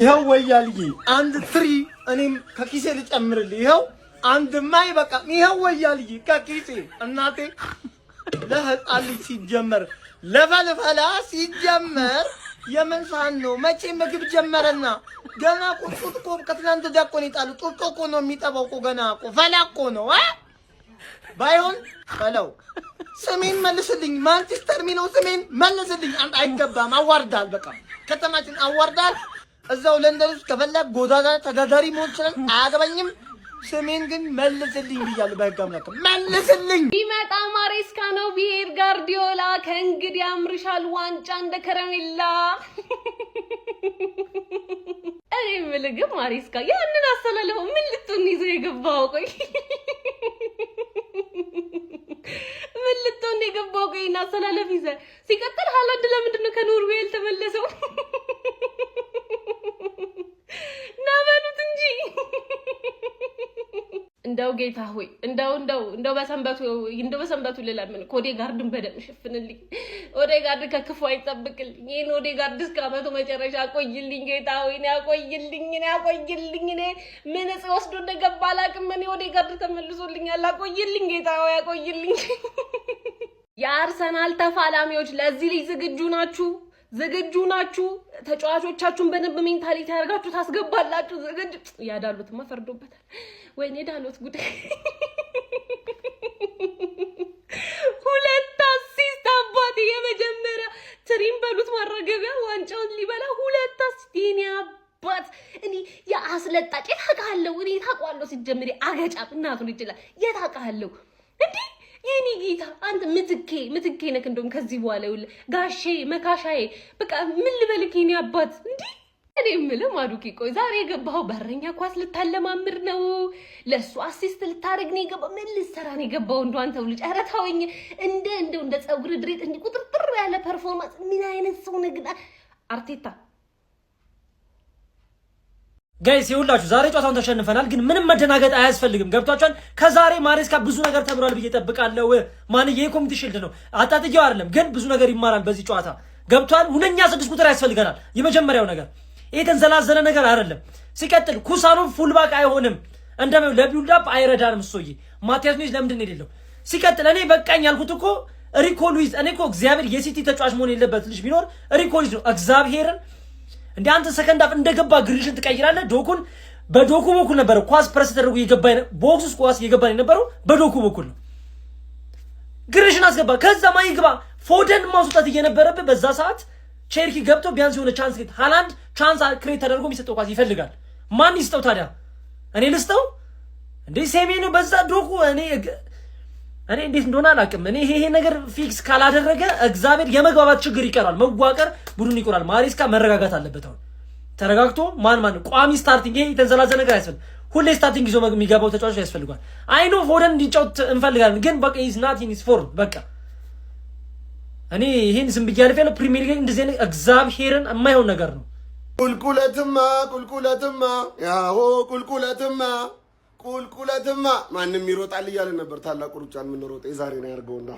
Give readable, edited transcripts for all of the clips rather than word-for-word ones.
ይኸው ወያልዬ አንድ ትሪ እኔም ከኪሴ ልጨምርልህ። ይኸው አንድ ማይ በቃ ይኸው ወያልዬ ከኪሴ እናቴ ለህፃን ልጅ ሲጀመር ለፈልፈላ ሲጀመር የመንሳን ነው መቼ ምግብ ጀመረና ገና ቁጥቁጥ እኮ ከትናንት ዳቆን ይጣሉ ጡጦ እኮ ነው የሚጠባው እኮ ገና እኮ ፈላ እኮ ነው ባይሆን ፈላው ስሜን መልስልኝ ማንቸስተር ሚለው ስሜን መልስልኝ አንተ አይገባም አዋርዳል በቃ ከተማችን አዋርዳል እዛው ለንደን ውስጥ ከፈለክ ጎዳና ተጋዳሪ መሆን ይችላል አያገባኝም ስሜን ግን መልስልኝ ብያለሁ በህጋም ለካ መልስልኝ ቢመጣ ማሬስካ ነው ቢሄድ ጋርዲዮላ ከእንግዲህ አምርሻል ዋንጫ እንደ ከረሜላ እኔ ምልግም ማሬስካ ያንን አሰላለፈው ምን ልትሆን ይዞ የገባው ቆይ ምን ልትሆን የገባው ቆይ እና አሰላለፍ ይዘ ሲቀጥል ሃላንድ ለምንድን ነው ከኖርዌይ ተመለሰው ናበሉት እንጂ እንደው ጌታ ሆይ እንደው በሰንበቱ ለላምን ኮዴ ጋርድን በደም ሸፍንልኝ ኦዴ ጋርድ ከክፉ አይጠብቅልኝ ይሄን ኦዴ ጋርድ እስከ አመቱ መጨረሻ ቆይልኝ ጌታ ሆይ ያቆይልኝ እኔ ምን ወስዶ እንደገባ አላቅም እኔ ኦዴ ጋርድ ተመልሶልኛል አቆይልኝ ጌታ ሆይ ያቆይልኝ የአርሰናል ተፋላሚዎች ለዚህ ልጅ ዝግጁ ናችሁ ተጫዋቾቻችሁን በደንብ ሜንታሊቲ ያርጋችሁ ታስገባላችሁ ዝግጁ ያዳሉትማ ፈርዶበታል ወይኔ ዳሎት ጉድ ሁለት አሲስት አባቴ የመጀመሪያ ትሪም በሉት ማረገቢያ ዋንጫውን ሊበላ ሁለት አሲስት የኔ አባት እኔ ያስለጣጭ ታውቃለሁ እኔ ታውቃለሁ ሲጀምሪ አገጫም እናቱ ይችላል የታውቃለሁ እንዴ የኔ ጌታ አንተ ምትኬ ነክ እንደውም ከዚህ በኋላ ይውል ጋሼ መካሻዬ በቃ ምን ልበልክ የኔ አባት እንዴ እኔ ምንም ማዱኪ ቆይ ዛሬ የገባው በረኛ ኳስ ልታለማምር ነው ለሱ አሲስት ልታረግ ነው የገባው ምን ልሰራ ነው የገባው እንደው አንተ ልጅ ኧረ ተወኝ እንደ ጸጉር ድሬት እንዲ ቁጥርጥር ያለ ፐርፎርማንስ ምን አይነት ሰው ነግዳ አርቴታ ጋይስ ይውላችሁ ዛሬ ጨዋታውን ተሸንፈናል ግን ምንም መደናገጥ አያስፈልግም ገብቷችኋል ከዛሬ ማሬስካ ብዙ ነገር ተምሯል ብዬ ተጠብቃለሁ ማንዬ የኮሚቴ ሺልድ ነው አጣጥየው አይደለም ግን ብዙ ነገር ይማራል በዚህ ጨዋታ ገብቷል ሁነኛ 6 ቁጥር ያስፈልገናል የመጀመሪያው ነገር ይሄ ተንዘላዘለ ነገር አይደለም ሲቀጥል ኩሳኖ ፉልባክ አይሆንም እንደም ለቢልድ አፕ አይረዳንም ሶዬ ማቲያስ ኑኔዝ ለምንድን ነው የሌለው ሲቀጥል እኔ በቃኝ ያልኩት እኮ ሪኮ ሉዊዝ እኔ እኮ እግዚአብሔር የሲቲ ተጫዋች መሆን የለበት ልጅ ቢኖር ሪኮ ሉዊዝ ነው እግዚአብሔርን እንዴ አንተ ሰከንድ አፍ እንደገባ ግሪሽን ትቀይራለህ ዶኩን በዶኩ በኩል ነበር ኳስ ፕረስ ተደርጎ የገባኝ ቦክስ ውስጥ ኳስ የገባኝ ነበረው በዶኩ በኩል ነው ግሪሽን አስገባ ከዛ ማይግባ ፎደን ማውጣት እየነበረበት በዛ ሰዓት ቼልሲ ገብቶ ቢያንስ የሆነ ቻንስ ሃላንድ ቻንስ ክሬት ተደርጎ የሚሰጠው ኳስ ይፈልጋል ማን ይስጠው ታዲያ እኔ ልስጠው እንዴ ሴሜኑ በዛ ዶኩ እኔ እንዴት እንደሆነ አላውቅም እኔ ይሄ ነገር ፊክስ ካላደረገ እግዚአብሔር የመግባባት ችግር ይቀራል መዋቀር ቡድን ይቆራል ማሬስካ መረጋጋት አለበት አሁን ተረጋግቶ ማን ቋሚ ስታርቲንግ ይሄ ተንዘላዘለ ነገር አይፈልም ሁሌ ስታርቲንግ ይዞ የሚገባው ተጫዋች ያስፈልጋል አይኖ ፎደን እንዲጫወት እንፈልጋለን ግን በቃ ኢዝ ናት ኢን ኢዝ ፎር በቃ እኔ ይሄን ዝም ብያለሁ ያለው ፕሪሚየር ሊግ እንደዚህ አይነት እግዚአብሔርን የማይሆን ነገር ነው ቁልቁለትማ ያው ቁልቁለትማ ማንንም ይሮጣል እያለ ነበር ታላቁ ሩጫን የምንሮጥ የዛሬ ነው ያርገውና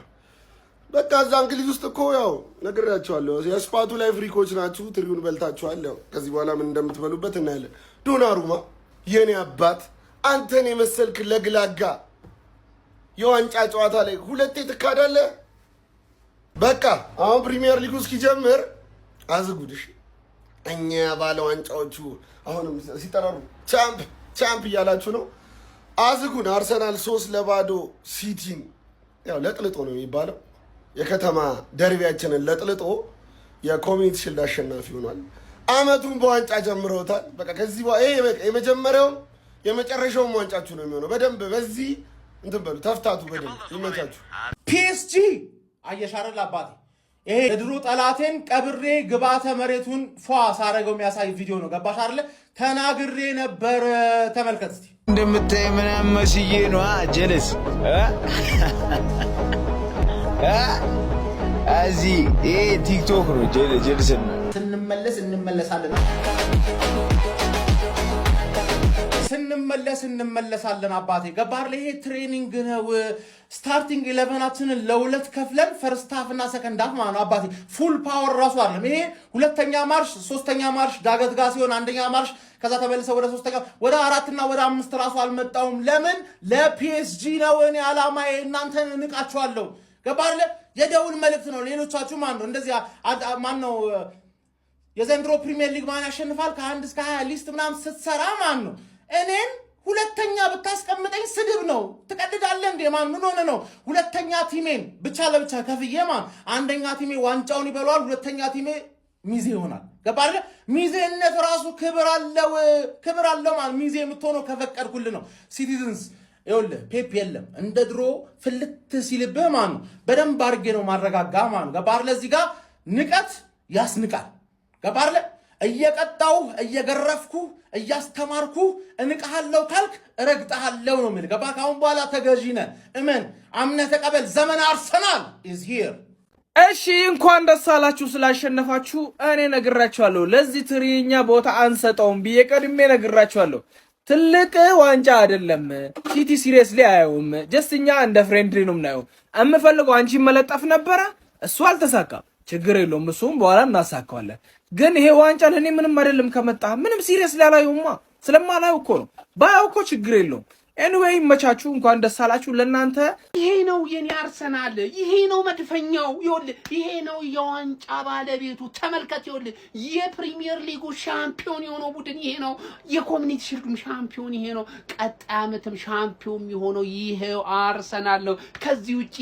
በቃ እዛ እንግሊዝ ውስጥ እኮ ያው ነግሬያቸዋለሁ የስፓቱ ላይ ፍሪኮች ናችሁ ትሪውን በልታችኋል ያው ከዚህ በኋላ ምን እንደምትበሉበት እናያለን ዶናሩማ የኔ አባት አንተን የመሰልክ ለግላጋ የዋንጫ ጨዋታ ላይ ሁለቴ ትካዳለህ በቃ አሁን ፕሪሚየር ሊጉ እስኪጀምር አዝጉድሽ እኛ ባለ ዋንጫዎቹ አሁንም ሲጠራሩ ቻምፕ እያላችሁ ነው አዝጉን አርሰናል 3-0 ሲቲን ያው ለጥልጦ ነው የሚባለው የከተማ ደርቢያችንን ለጥልጦ የኮሚኒቲ ሺልድ አሸናፊ ሆኗል አመቱን በዋንጫ ጀምረውታል በቃ ከዚህ ይሄ የመጀመሪያው የመጨረሻው ዋንጫችሁ ነው የሚሆነው በደንብ በዚህ እንትን በሉ ተፍታቱ በደንብ ይመቻችሁ ፒኤስጂ አየሻረል አባቴ ይሄ የድሮ ጠላቴን ቀብሬ ግባተ መሬቱን ፏ ሳረገው የሚያሳይ ቪዲዮ ነው ገባሽ አይደለ ተናግሬ ነበር ተመልከት እስቲ እንደምታይ ምናምን መስዬ ነው ጀለስ አዚ ይሄ ቲክቶክ ነው ጀለስ እንመለሳለን ለቬጋስ እንመለሳለን አባቴ ገባር ለይሄ ትሬኒንግ ነው ስታርቲንግ 11አችንን ለሁለት ከፍለን ፈርስት ሃፍ እና ሰከንድ ሃፍ ማለት ነው አባቴ ፉል ፓወር ራሱ አይደለም ይሄ ሁለተኛ ማርሽ ሶስተኛ ማርሽ ዳገት ጋር ሲሆን አንደኛ ማርሽ ከዛ ተመልሰው ወደ ሶስተኛ ወደ አራት እና ወደ አምስት ራሱ አልመጣውም ለምን ለፒኤስጂ ነው እኔ አላማዬ እናንተን እንቃችኋለሁ ገባር የደውል መልእክት ነው ሌሎቻችሁ ማን ነው እንደዚህ ማን ነው የዘንድሮ ፕሪሚየር ሊግ ማን ያሸንፋል ከ1 እስከ 20 ሊስት ምናምን ስትሰራ ማን ነው እኔን ሁለተኛ ብታስቀምጠኝ ስድብ ነው ትቀድዳለህ እንዴ ማን ምን ሆነ ነው ሁለተኛ ቲሜን ብቻ ለብቻ ከፍዬ ማን አንደኛ ቲሜ ዋንጫውን ይበላዋል ሁለተኛ ቲሜ ሚዜ ይሆናል ገባለ ሚዜነት ራሱ ክብር አለው ማን ሚዜ የምትሆነው ከፈቀድኩልህ ነው ሲቲዝንስ ይኸውልህ ፔፕ የለም እንደ ድሮ ፍልት ሲልብህ ማን ነው በደንብ አድርጌ ነው ማረጋጋ ማን ነው ገባር ለዚህ ጋር ንቀት ያስንቃል ገባርለ እየቀጣው እየገረፍኩ እያስተማርኩ እንቀሃለው ካልክ ረግጣሃለው ነው ማለት ገባ ካሁን በኋላ ተገዢነ እመን አምነ ተቀበል ዘመን አርሰናል is here እሺ እንኳን ደስ አላችሁ ስላሸነፋችሁ እኔ ነግራችኋለሁ ለዚህ ትሪኛ ቦታ አንሰጠውም ብዬ ቀድሜ ነግራችኋለሁ ትልቅ ዋንጫ አይደለም ሲቲ ሲሪየስሊ አያውም ጀስትኛ እንደ ፍሬንድሊ ነው ምናየው አምፈልገው አንቺ መለጠፍ ነበር እሱ አልተሳካም ችግር የለውም እሱም በኋላ እናሳካዋለን ግን ይሄ ዋንጫ ለኔ ምንም አይደለም ከመጣ ምንም ሲሪየስ ላላዩማ ስለማላዩ እኮ ነው ባያው እኮ ችግር የለውም ኤኒዌይ መቻቹ እንኳን ደስ አላችሁ ለእናንተ ይሄ ነው የኔ አርሰናል ይሄ ነው መድፈኛው ይሄ ነው የዋንጫ ባለቤቱ ተመልከት የፕሪሚየር ሊጉ ሻምፒዮን የሆነው ቡድን ይሄ ነው የኮሚኒቲ ሺልዱም ሻምፒዮን ይሄ ነው ቀጣይ ዓመትም ሻምፒዮን የሆነው ይሄው አርሰናል ነው ከዚህ ውጪ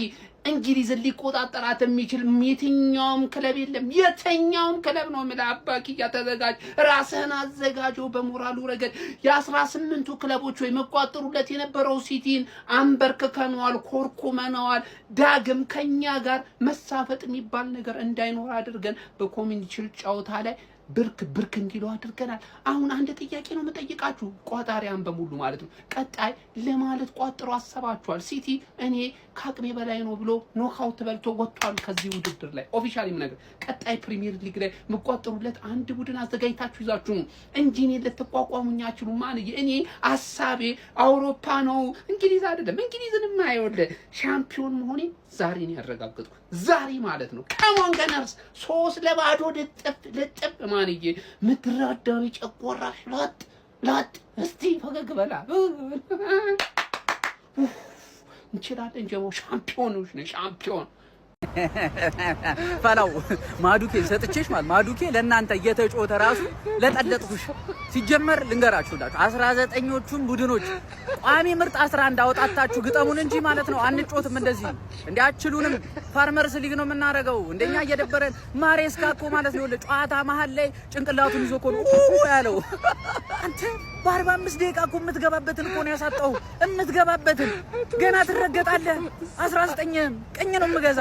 እንግሊዝን ሊቆጣጠራት የሚችል የትኛውም ክለብ የለም የትኛውም ክለብ ነው አባኪያ ተዘጋጅ ራስህን አዘጋጀው በሞራሉ ረገድ የ18ቱ ክለቦች ወይ መቋጠሩለት የነበረው ሲቲን አንበርክከነዋል ኮርኩመነዋል ዳግም ከኛ ጋር መሳፈጥ የሚባል ነገር እንዳይኖር አድርገን በኮሚኒቲ ጫውታ ላይ ብርክ እንዲሉ አድርገናል አሁን አንድ ጥያቄ ነው መጠየቃችሁ ቋጣሪያን በሙሉ ማለት ነው ቀጣይ ለማለት ቋጥሮ አሰባችኋል ሲቲ እኔ ካቅሜ በላይ ነው ብሎ ኖካውት ተበልቶ ወጥቷል ከዚህ ውድድር ላይ ኦፊሻሊ ነገር ቀጣይ ፕሪሚየር ሊግ ላይ መቋጠሩለት አንድ ቡድን አዘጋጅታችሁ ይዛችሁ እንጂ እኔ ለተቋቋሙኛችሁ ማን እኔ ሐሳቤ አውሮፓ ነው እንግሊዝ አይደለም እንግሊዝንም አይወለ ሻምፒዮን መሆኔ ዛሬ ነው ያረጋግጥኩ ዛሬ ማለት ነው ካሞን ገነርስ 3-0 ለጥፍ ማንዬ ምትራዳው ጨቆራሽ ላጥ እስቲ ፈገግ በላ እንችላለን ጀሞ ሻምፒዮኖች ነው ሻምፒዮን ፈላው ማዱኬ ሰጥቼሽ ማለት ማዱኬ ለእናንተ እየተጮተ ራሱ ለጠለጥኩሽ ሲጀመር ልንገራችሁላችሁ 19ኞቹን ቡድኖች ቋሚ ምርጥ 11 አወጣጣችሁ ግጠሙን እንጂ ማለት ነው አንጮትም እንደዚህ እንዲያችሉንም ፋርመርስ ሊግ ነው የምናረጋው እንደኛ እየደበረን ማሬስካ እኮ ማለት ነው ለጨዋታ መሃል ላይ ጭንቅላቱን ይዞ እኮ ያለው አንተ በ45 ደቂቃ እኮ የምትገባበትን እኮ ነው ያሳጣው የምትገባበትን ገና ትረገጣለህ 19 ቀኝ ነው የምገዛ